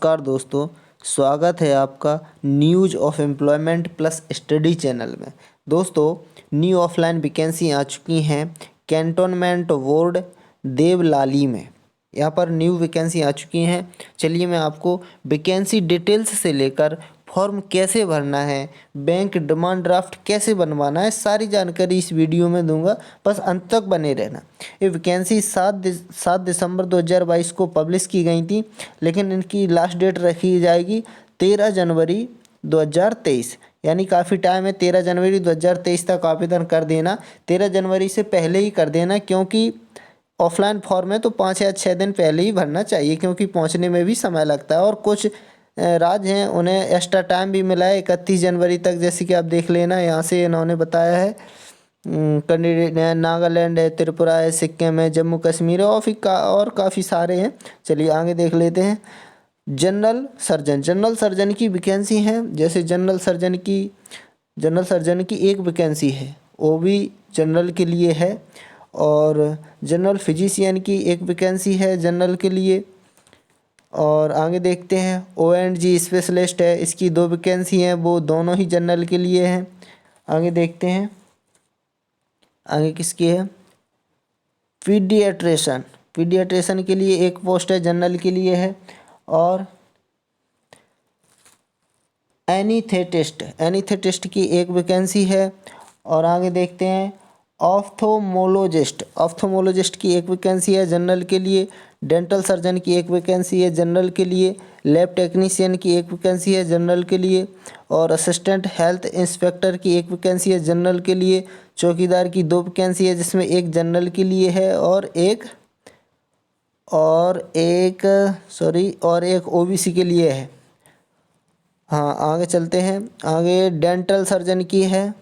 नमस्कार दोस्तों, स्वागत है आपका news of employment plus study channel में। दोस्तों, न्यू ऑफलाइन वैकेंसी आ चुकी हैं कैंटोनमेंट बोर्ड देवलाली में। यहाँ पर न्यू वैकेंसी आ चुकी हैं। चलिए मैं आपको वैकेंसी डिटेल्स से लेकर फॉर्म कैसे भरना है, बैंक डिमांड ड्राफ्ट कैसे बनवाना है, सारी जानकारी इस वीडियो में दूंगा। बस अंत तक बने रहना। ये वैकेंसी 7 दिसंबर 2022 को पब्लिश की गई थी, लेकिन इनकी लास्ट डेट रखी जाएगी 13 जनवरी 2023। यानी काफ़ी टाइम है। 13 जनवरी 2023 तक आवेदन कर देना। 13 जनवरी से पहले ही कर देना, क्योंकि ऑफलाइन फॉर्म है तो 5 या 6 दिन पहले ही भरना चाहिए, क्योंकि पहुंचने में भी समय लगता है। और कुछ राज्य हैं उन्हें एक्स्ट्रा टाइम भी मिला है 31 जनवरी तक, जैसे कि आप देख लेना। यहाँ से इन्होंने बताया है कैंडिडेट नागालैंड है, त्रिपुरा है, सिक्किम है, जम्मू कश्मीर है और काफ़ी सारे हैं। चलिए आगे देख लेते हैं। जनरल सर्जन की वैकेंसी है। जैसे जनरल सर्जन की एक वैकेंसी है, वो भी जनरल के लिए है। और जनरल फिजिशियन की एक वैकेंसी है जनरल के लिए। और आगे देखते हैं ONG स्पेशलिस्ट है, इसकी 2 वैकेंसी हैं, वो दोनों ही जनरल के लिए हैं। आगे देखते हैं आगे किसकी है। पीडियाट्रिशन के लिए एक पोस्ट है, जनरल के लिए है। और एनीथेटिस्ट की एक वैकेंसी है। और आगे देखते हैं ऑप्थोमोलॉजिस्ट की एक वैकेंसी है जनरल के लिए। डेंटल सर्जन की एक वैकेंसी है जनरल के लिए। लैब टेक्नीशियन की एक वैकेंसी है जनरल के लिए। और असिस्टेंट हेल्थ इंस्पेक्टर की एक वैकेंसी है जनरल के लिए। चौकीदार की 2 वैकेंसी है, जिसमें एक जनरल के लिए है और एक OBC के लिए है। हाँ, आगे चलते हैं। आगे डेंटल सर्जन की है।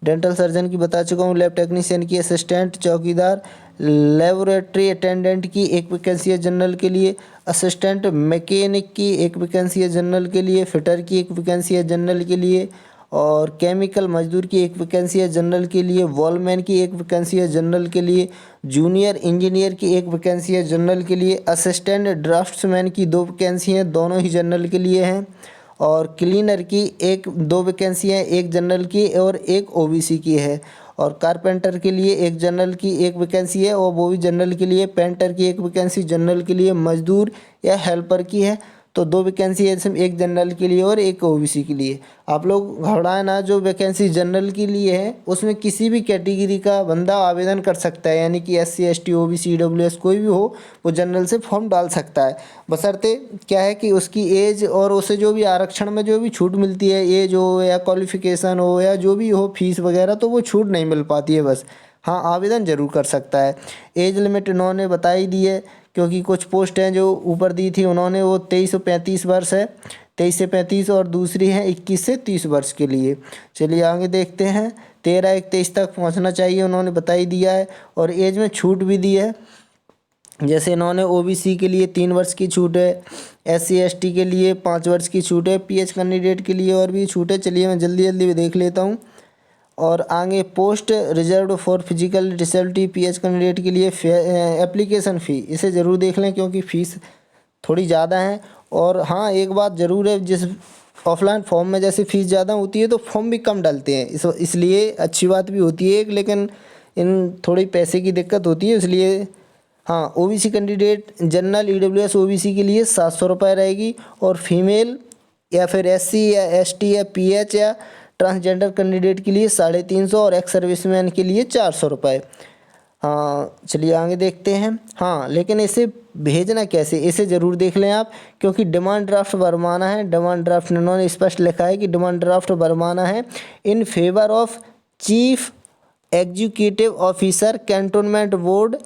डेंटल सर्जन की बता चुका हूँ। लैब टेक्नीशियन की, असिस्टेंट, चौकीदार, लेबोरेटरी अटेंडेंट की एक वैकेंसी है जनरल के लिए। असिस्टेंट मैकेनिक की एक वैकेंसी है जनरल के लिए। फिटर की एक वैकेंसी है जनरल के लिए। और केमिकल मजदूर की एक वैकेंसी है जनरल के लिए। वॉलमैन की एक वैकेंसी है जनरल के लिए। जूनियर इंजीनियर की एक वैकेंसी है जनरल के लिए। असिस्टेंट ड्राफ्ट्समैन की 2 वैकेंसी हैं, दोनों ही जनरल के लिए हैं। और क्लीनर की 2 वैकेंसी हैं, एक जनरल की और एक OBC की है। और कारपेंटर के लिए एक जनरल की एक वैकेंसी है, और वो भी जनरल के लिए। पेंटर की एक वैकेंसी जनरल के लिए। मजदूर या हेल्पर की है तो 2 वैकेंसी है, इसमें एक जनरल के लिए और एक OBC के लिए। आप लोग घबराए ना, जो वैकेंसी जनरल के लिए है उसमें किसी भी कैटेगरी का बंदा आवेदन कर सकता है, यानी कि SC ST OBC EWS कोई भी हो, वो जनरल से फॉर्म डाल सकता है। बशर्ते क्या है कि उसकी एज और उसे जो भी आरक्षण में जो भी छूट मिलती है, एज हो या क्वालिफिकेशन हो या जो भी हो, फीस वगैरह, तो वो छूट नहीं मिल पाती है बस। हाँ, आवेदन ज़रूर कर सकता है। एज लिमिट इन्होंने बताई दी है, क्योंकि कुछ पोस्ट हैं जो ऊपर दी थी उन्होंने, वो 23 से 35 वर्ष है। 23 से 35 और दूसरी है 21 से 30 वर्ष के लिए। चलिए आगे देखते हैं। 13/1/23 तक पहुंचना चाहिए उन्होंने बताई दिया है। और एज में छूट भी दी है। जैसे इन्होंने OBC के लिए 3 वर्ष की छूट है, SC ST के लिए 5 वर्ष की छूट है, PH कैंडिडेट के लिए और भी छूट है। चलिए मैं जल्दी जल्दी देख लेता हूँ। और आगे post reserved for physical disability PH candidate के लिए एप्लीकेशन फ़ी, इसे ज़रूर देख लें, क्योंकि फ़ीस थोड़ी ज़्यादा है। और हाँ, एक बात ज़रूर है, जिस ऑफलाइन फॉर्म में जैसे फ़ीस ज़्यादा होती है तो फॉर्म भी कम डलते हैं, इसलिए अच्छी बात भी होती है एक, लेकिन इन थोड़ी पैसे की दिक्कत होती है, इसलिए। हाँ, OBC candidate general EWS OBC के लिए 700 रुपये रहेगी। और फीमेल या फिर SC या ST या PH या ट्रांसजेंडर कैंडिडेट के लिए 350 और एक्स सर्विसमैन के लिए 400 रुपये। हाँ, चलिए आगे देखते हैं। हाँ, लेकिन इसे भेजना कैसे, इसे ज़रूर देख लें आप, क्योंकि डिमांड ड्राफ्ट भरवाना है। डिमांड ड्राफ्ट इन्होंने स्पष्ट लिखा है कि डिमांड ड्राफ्ट भरवाना है in favour of chief executive officer cantonment board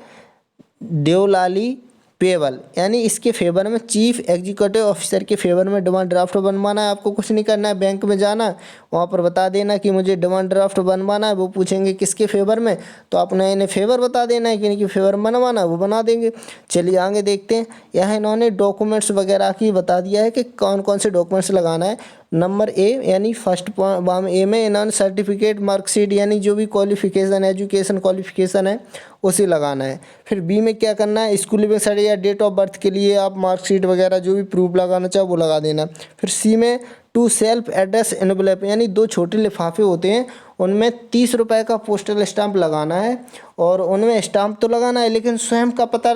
Devlali payable, यानी इसके फेवर में चीफ एग्जीक्यूटिव ऑफिसर के फेवर में डिमांड ड्राफ्ट बनवाना है। आपको कुछ नहीं करना है, बैंक में जाना, वहाँ पर बता देना कि मुझे डिमांड ड्राफ्ट बनवाना है। वो पूछेंगे किसके फेवर में, तो आपने इन्हें फेवर बता देना है कि इनके फेवर में बनवाना है, वो बना देंगे। चलिए आगे देखते हैं। यहाँ इन्होंने डॉक्यूमेंट्स वगैरह की बता दिया है कि कौन कौन से डॉक्यूमेंट्स लगाना है। नंबर ए यानी फर्स्ट ए में इन्होंने सर्टिफिकेट मार्कशीट यानी जो भी क्वालिफिकेशन एजुकेशन क्वालिफिकेशन है उसे लगाना है। फिर बी में क्या करना है, स्कूल लिविंग सर्टिफिकेट या डेट ऑफ बर्थ के लिए आप मार्कशीट वगैरह जो भी प्रूफ लगाना चाहो वो लगा देना। फिर सी में टू सेल्फ एड्रेस एनवेलप यानी 2 छोटे लिफाफे होते हैं, उनमें 30 रुपये का पोस्टल स्टाम्प लगाना है और उनमें स्टाम्प तो लगाना है लेकिन स्वयं का पता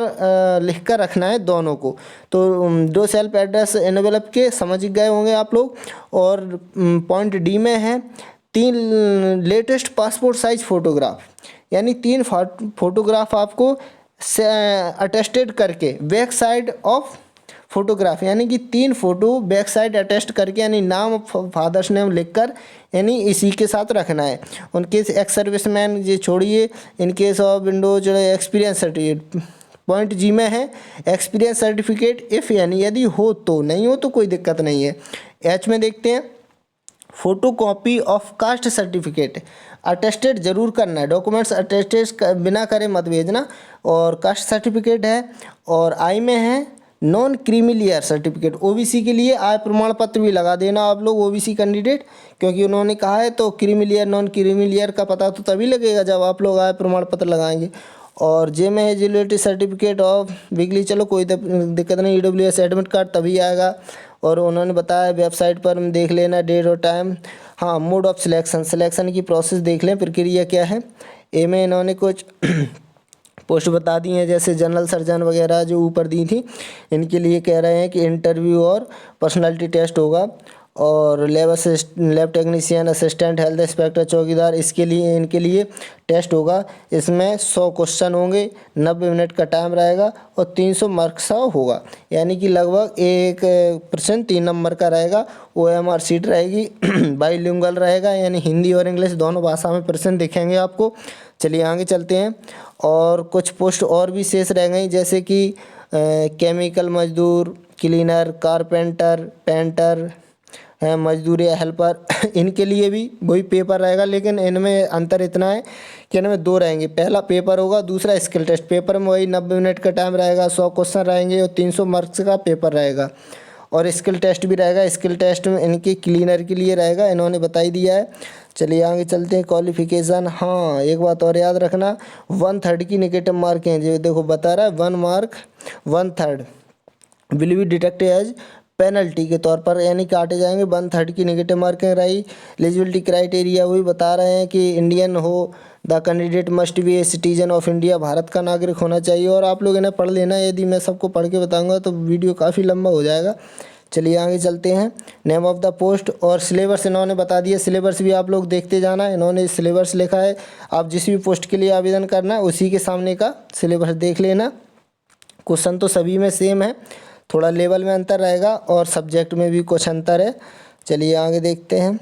लिख कर रखना है दोनों को। तो 2 सेल्फ एड्रेस एनवेलप के समझ गए होंगे आप लोग। और पॉइंट डी में है 3 लेटेस्ट पासपोर्ट साइज फ़ोटोग्राफ यानी 3 फोटोग्राफ आपको अटेस्टेड करके बैक साइड ऑफ फोटोग्राफ यानी कि 3 फोटो बैक साइड अटेस्ट करके यानी नाम फादर्स नेम लिखकर यानी इसी के साथ रखना है। उनके एक्स सर्विसमैन ये छोड़िए, इन केस ऑफ विंडो जो एक्सपीरियंस सर्टिफिकेट। पॉइंट जी में है एक्सपीरियंस सर्टिफिकेट इफ़ यानी यदि हो तो, नहीं हो तो कोई दिक्कत नहीं है। एच में देखते हैं photo copy of caste certificate attested जरूर करना है, डॉक्यूमेंट्स अटेस्टेड बिना करे मत भेजना और कास्ट सर्टिफिकेट है। और आई में है नॉन क्रीमिलियर सर्टिफिकेट, ओबीसी के लिए आय प्रमाण पत्र भी लगा देना आप लोग ओबीसी कैंडिडेट, क्योंकि उन्होंने कहा है तो क्रीमिलियर नॉन क्रीमिलियर का पता तो तभी लगेगा जब आप लोग आय प्रमाण पत्र लगाएंगे। और जे में एलिजिबिलिटी सर्टिफिकेट ऑफ वीकली, चलो कोई दिक्कत नहीं, ईडब्ल्यूएस एडमिट कार्ड तभी आएगा। और उन्होंने बताया वेबसाइट पर देख लेना डेट और टाइम। हाँ, मोड ऑफ सिलेक्शन की प्रोसेस देख लें, प्रक्रिया क्या है। ए में इन्होंने कुछ पोस्ट बता दी हैं जैसे जनरल सर्जन वगैरह जो ऊपर दी थी, इनके लिए कह रहे हैं कि इंटरव्यू और पर्सनालिटी टेस्ट होगा। और lab technician, assistant, health inspector, चौकीदार, इसके लिए इनके लिए टेस्ट होगा। इसमें 100 क्वेश्चन होंगे, 90 मिनट का टाइम रहेगा और 300 मार्क्स का होगा, यानी कि लगभग 1% 3 नंबर का रहेगा। OMR सीट रहेगी, बाईलिंगुअल रहेगा यानी हिंदी और इंग्लिश दोनों भाषा में प्रश्न दिखेंगे आपको। चलिए आगे चलते हैं। और कुछ पोस्ट और भी शेष रह गई जैसे कि केमिकल मजदूर, क्लीनर, कारपेंटर, पेंटर है, मजदूर या हेल्पर इनके लिए भी वही पेपर रहेगा, लेकिन इनमें अंतर इतना है कि इनमें 2 रहेंगे। पहला पेपर होगा, दूसरा स्किल टेस्ट। पेपर में वही 90 मिनट का टाइम रहेगा, 100 क्वेश्चन रहेंगे और 300 मार्क्स का पेपर रहेगा। और स्किल टेस्ट भी रहेगा, स्किल टेस्ट में इनके क्लीनर के लिए रहेगा, इन्होंने बता ही दिया है। चलिए आगे चलते हैं। क्वालिफिकेशन, हाँ एक बात और याद रखना, 1/3 की नेगेटिव मार्क हैं, जो देखो बता रहा है 1 mark 1/3 will be detected as penalty के तौर पर यानी काटे जाएंगे। 1/3 की नेगेटिव मार्किंग रही। एलिजिबिलिटी क्राइटेरिया वही बता रहे हैं कि इंडियन हो, the candidate must be a citizen of India, Bharat का नागरिक होना चाहिए। और आप लोग इन्हें पढ़ लेना, यदि मैं सबको पढ़ के बताऊंगा तो वीडियो काफ़ी लंबा हो जाएगा। चलिए आगे चलते हैं। नेम ऑफ द पोस्ट और सिलेबस इन्होंने बता दिया, सिलेबस भी आप लोग देखते जाना। इन्होंने सिलेबस लिखा है, आप जिस भी पोस्ट के लिए आवेदन करना है उसी के सामने का सिलेबस देख लेना। क्वेश्चन तो सभी में सेम है, थोड़ा लेवल में अंतर रहेगा और सब्जेक्ट में भी कुछ अंतर है। चलिए आगे देखते हैं।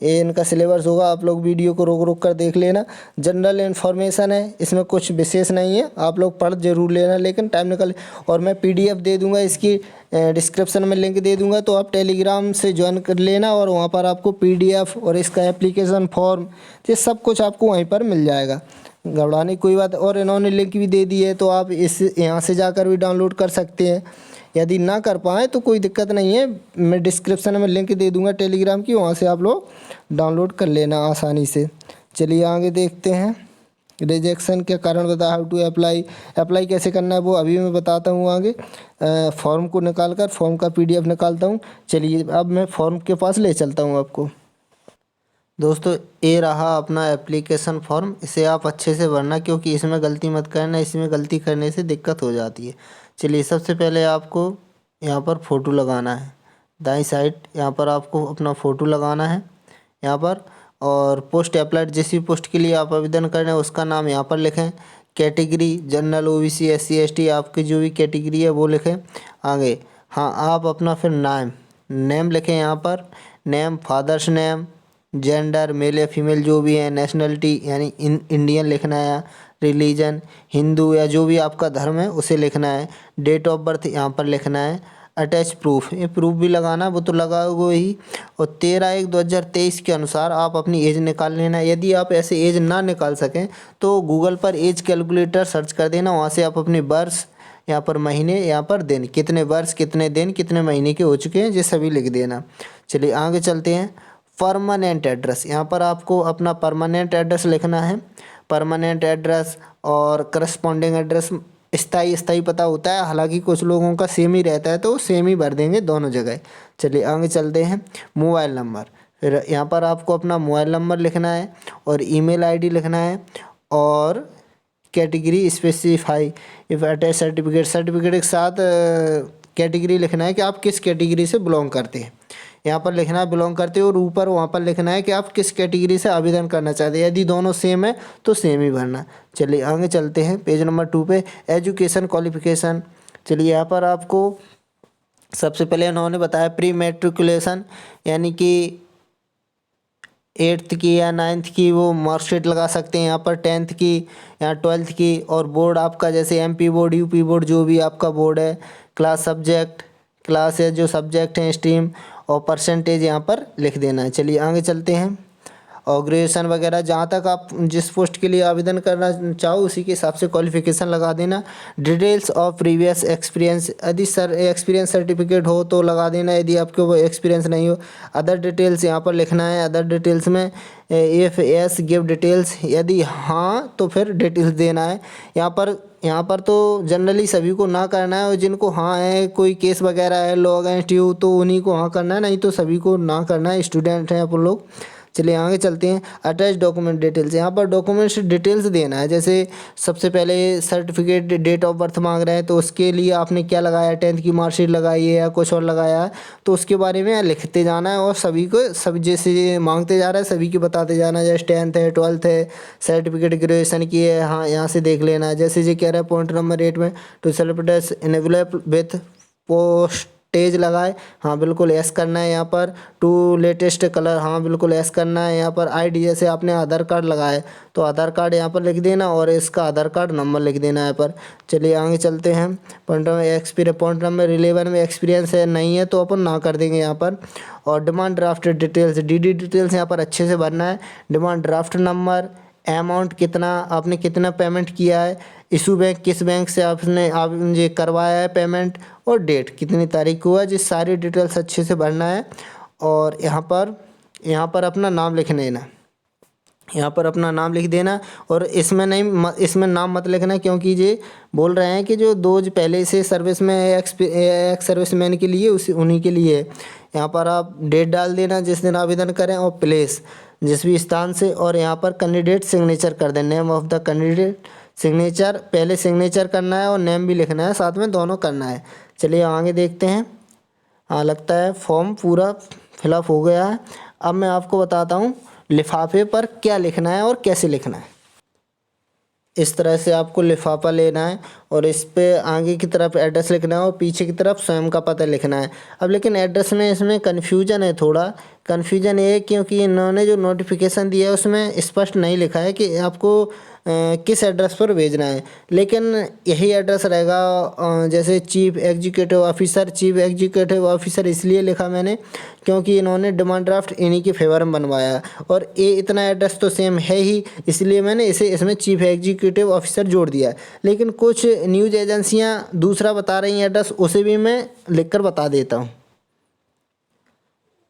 ये इनका सिलेबस होगा, आप लोग वीडियो को रोक रोक कर देख लेना। जनरल इन्फॉर्मेशन है, इसमें कुछ विशेष नहीं है, आप लोग पढ़ जरूर लेना लेकिन टाइम निकल। और मैं PDF दे दूंगा, इसकी डिस्क्रिप्शन में लिंक दे दूंगा, तो आप टेलीग्राम से ज्वाइन कर लेना और वहाँ पर आपको PDF और इसका एप्लीकेशन फॉर्म ये सब कुछ आपको वहीं पर मिल जाएगा, घबराने की कोई बात। और इन्होंने लिंक भी दे दी है, तो आप इस यहाँ से जाकर भी डाउनलोड कर सकते हैं। यदि ना कर पाएँ तो कोई दिक्कत नहीं है, मैं डिस्क्रिप्शन में लिंक दे दूंगा टेलीग्राम की, वहाँ से आप लोग डाउनलोड कर लेना आसानी से। चलिए आगे देखते हैं। रिजेक्शन के कारण बता, हाउ टू अप्लाई कैसे करना है वो अभी मैं बताता हूँ आगे। फॉर्म को निकाल कर फॉर्म का PDF निकालता हूँ। चलिए अब मैं फॉर्म के पास ले चलता हूँ आपको। दोस्तों ये रहा अपना एप्लीकेशन फॉर्म, इसे आप अच्छे से भरना क्योंकि इसमें गलती मत करना, इसमें गलती करने से दिक्कत हो जाती है। चलिए सबसे पहले आपको यहाँ पर फ़ोटो लगाना है, दाईं साइड यहाँ पर आपको अपना फ़ोटो लगाना है यहाँ पर। और पोस्ट अप्लाइड, जिस भी पोस्ट के लिए आप आवेदन कर रहे हैं उसका नाम यहाँ पर लिखें। Category general, OBC, SC ST, आपकी जो भी कैटेगरी है वो लिखें। आगे हाँ आप अपना फिर नेम लिखें यहाँ पर, name, father's name, gender male या फीमेल जो भी है, नेशनलिटी यानी इंडियन लिखना है, रिलीजन हिंदू या जो भी आपका धर्म है उसे लिखना है, डेट ऑफ बर्थ यहाँ पर लिखना है, अटैच प्रूफ, ये प्रूफ भी लगाना, वो तो लगाओगे ही। और 13/1/2023 के अनुसार आप अपनी एज निकाल लेना। यदि आप ऐसे एज ना निकाल सकें तो गूगल पर एज कैलकुलेटर सर्च कर देना, वहाँ से आप अपनी बर्थ यहाँ पर महीने, यहाँ पर दिन, कितने वर्ष, कितने दिन, कितने महीने के हो चुके हैं, ये सभी लिख देना। चलिए आगे चलते हैं। परमानेंट एड्रेस, यहाँ पर आपको अपना परमानेंट एड्रेस लिखना है। परमानेंट एड्रेस और करस्पॉन्डिंग एड्रेस, स्थाई पता होता है, हालांकि कुछ लोगों का सेम ही रहता है तो सेम ही भर देंगे दोनों जगह। चलिए आगे चलते हैं। मोबाइल नंबर, फिर यहाँ पर आपको अपना मोबाइल नंबर लिखना है और ईमेल आईडी लिखना है और category specify if attach certificate, certificate के साथ कैटेगरी लिखना है कि आप किस कैटेगरी से बिलोंग करते हैं। यहाँ पर लिखना है बिलोंग करते हो और ऊपर वहाँ पर लिखना है कि आप किस कैटेगरी से आवेदन करना चाहते हैं। यदि दोनों सेम है तो सेम ही भरना। चलिए आगे चलते हैं पेज नंबर 2 पे। एजुकेशन क्वालिफिकेशन, चलिए यहाँ पर आपको सबसे पहले उन्होंने बताया प्री मेट्रिकुलेशन, यानी कि 8th की या 9th की वो मार्कशीट लगा सकते हैं। यहाँ पर 10th की या 12th की, और बोर्ड आपका जैसे MP बोर्ड, UP बोर्ड, जो भी आपका बोर्ड है, क्लास सब्जेक्ट, क्लास है जो सब्जेक्ट हैं, स्ट्रीम, और परसेंटेज यहाँ पर लिख देना है। चलिए आगे चलते हैं। और ग्रेजुएशन वगैरह जहाँ तक आप जिस पोस्ट के लिए आवेदन करना चाहो उसी के हिसाब से क्वालिफिकेशन लगा देना। डिटेल्स ऑफ प्रीवियस एक्सपीरियंस, यदि सर एक्सपीरियंस सर्टिफिकेट हो तो लगा देना, यदि आपके वो एक्सपीरियंस नहीं हो। अदर डिटेल्स यहाँ पर लिखना है। अदर डिटेल्स में इफ़ यस गिव डिटेल्स, यदि हाँ तो फिर डिटेल्स देना है। यहाँ पर तो जनरली सभी को ना करना है, और जिनको हाँ है, कोई केस वगैरह है लॉ अगेंस्ट यू, तो उन्हीं को हाँ करना है, नहीं तो सभी को ना करना है, स्टूडेंट हैं अपन लोग। चलिए आगे चलते हैं। अटैच डॉक्यूमेंट डिटेल्स, यहाँ पर डॉक्यूमेंट्स डिटेल्स देना है। जैसे सबसे पहले सर्टिफिकेट, डेट ऑफ बर्थ मांग रहे हैं तो उसके लिए आपने क्या लगाया, 10th की मार्कशीट लगाई है या कुछ और लगाया है, तो उसके बारे में लिखते जाना है और सभी को सब जैसे मांगते जा रहा है सभी की बताते जाना है। जैसे 10th है, 12th है, सर्टिफिकेट ग्रेजुएशन की है, हाँ यहाँ से देख लेना है। जैसे ये कह रहा है पॉइंट नंबर 8 में to celebrate envelope with postage लगाए, हाँ बिल्कुल एस करना है। यहाँ पर टू लेटेस्ट कलर, हाँ बिल्कुल एस करना है। यहाँ पर ID जैसे आपने आधार कार्ड लगाए तो आधार कार्ड यहाँ पर लिख देना और इसका आधार कार्ड नंबर लिख देना यहाँ पर। चलिए आगे चलते हैं। पॉइंट नंबर 11 में एक्सपीरियंस है नहीं है तो अपन ना कर देंगे यहाँ पर। और demand draft details, DD details यहाँ पर अच्छे से भरना है। डिमांड ड्राफ्ट नंबर, अमाउंट कितना, आपने कितना पेमेंट किया है, इशू बैंक किस बैंक से आपने ये करवाया है पेमेंट, और डेट कितनी तारीख को हुआ, जिस सारी डिटेल्स अच्छे से भरना है। और यहाँ पर अपना नाम लिख देना, यहाँ पर अपना नाम लिख देना। और इसमें नाम मत लिखना, क्योंकि ये बोल रहे हैं कि जो दो पहले से सर्विस में एक्स सर्विसमैन के लिए उन्हीं के लिए। यहाँ पर आप डेट डाल देना जिस दिन आवेदन करें, और प्लेस जिस भी स्थान से, और यहाँ पर कैंडिडेट सिग्नेचर कर दें, name of the candidate signature, पहले सिग्नेचर करना है और नेम भी लिखना है साथ में, दोनों करना है। चलिए आगे देखते हैं। हाँ लगता है फॉर्म पूरा फिलअप हो गया है। अब मैं आपको बताता हूँ लिफाफे पर क्या लिखना है और कैसे लिखना है। इस तरह से आपको लिफाफा लेना है और इस पे आगे की तरफ एड्रेस लिखना है और पीछे की तरफ स्वयं का पता लिखना है। अब लेकिन एड्रेस में इसमें कन्फ्यूजन है, थोड़ा कन्फ्यूजन ये क्योंकि इन्होंने जो नोटिफिकेशन दिया है उसमें स्पष्ट नहीं लिखा है कि आपको किस एड्रेस पर भेजना है, लेकिन यही एड्रेस रहेगा। जैसे चीफ एग्जीक्यूटिव ऑफिसर इसलिए लिखा मैंने क्योंकि इन्होंने डिमांड ड्राफ्ट इन्हीं के फेवर में बनवाया है और ये इतना एड्रेस तो सेम है ही, इसलिए मैंने इसमें चीफ एग्जीक्यूटिव ऑफिसर जोड़ दिया है। लेकिन कुछ न्यूज़ एजेंसियां दूसरा बता रही हैं एड्रेस, उसे भी मैं लिखकर बता देता हूँ।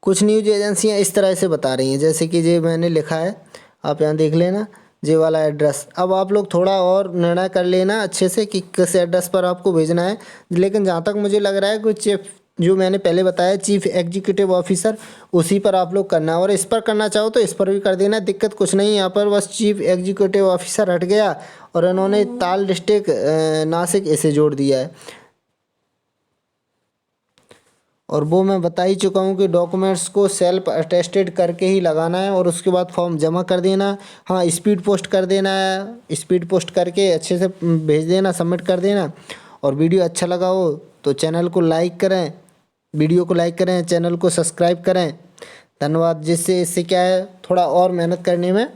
कुछ न्यूज़ एजेंसियां इस तरह से बता रही हैं, जैसे कि ये मैंने लिखा है, आप यहाँ देख लेना ये वाला एड्रेस। अब आप लोग थोड़ा और निर्णय कर लेना अच्छे से कि किस एड्रेस पर आपको भेजना है। लेकिन जहाँ तक मुझे लग रहा है कुछ जो मैंने पहले बताया चीफ एग्जीक्यूटिव ऑफिसर, उसी पर आप लोग करना है। और इस पर करना चाहो तो इस पर भी कर देना, दिक्कत कुछ नहीं। यहाँ पर बस चीफ एग्जीक्यूटिव ऑफिसर हट गया और इन्होंने ताल डिस्ट्रिक्ट नासिक इसे जोड़ दिया है। और वो मैं बता ही चुका हूँ कि डॉक्यूमेंट्स को सेल्फ अटेस्टेड करके ही लगाना है और उसके बाद फॉर्म जमा कर देना। हाँ स्पीड पोस्ट कर देना है, स्पीड पोस्ट करके अच्छे से भेज देना, सबमिट कर देना। और वीडियो अच्छा लगा हो तो चैनल को लाइक करें, वीडियो को लाइक करें, चैनल को सब्सक्राइब करें। धन्यवाद। जिससे इससे क्या है थोड़ा और मेहनत करने में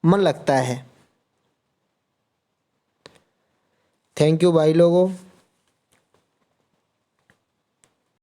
मन लगता है। थैंक यू भाई लोगों।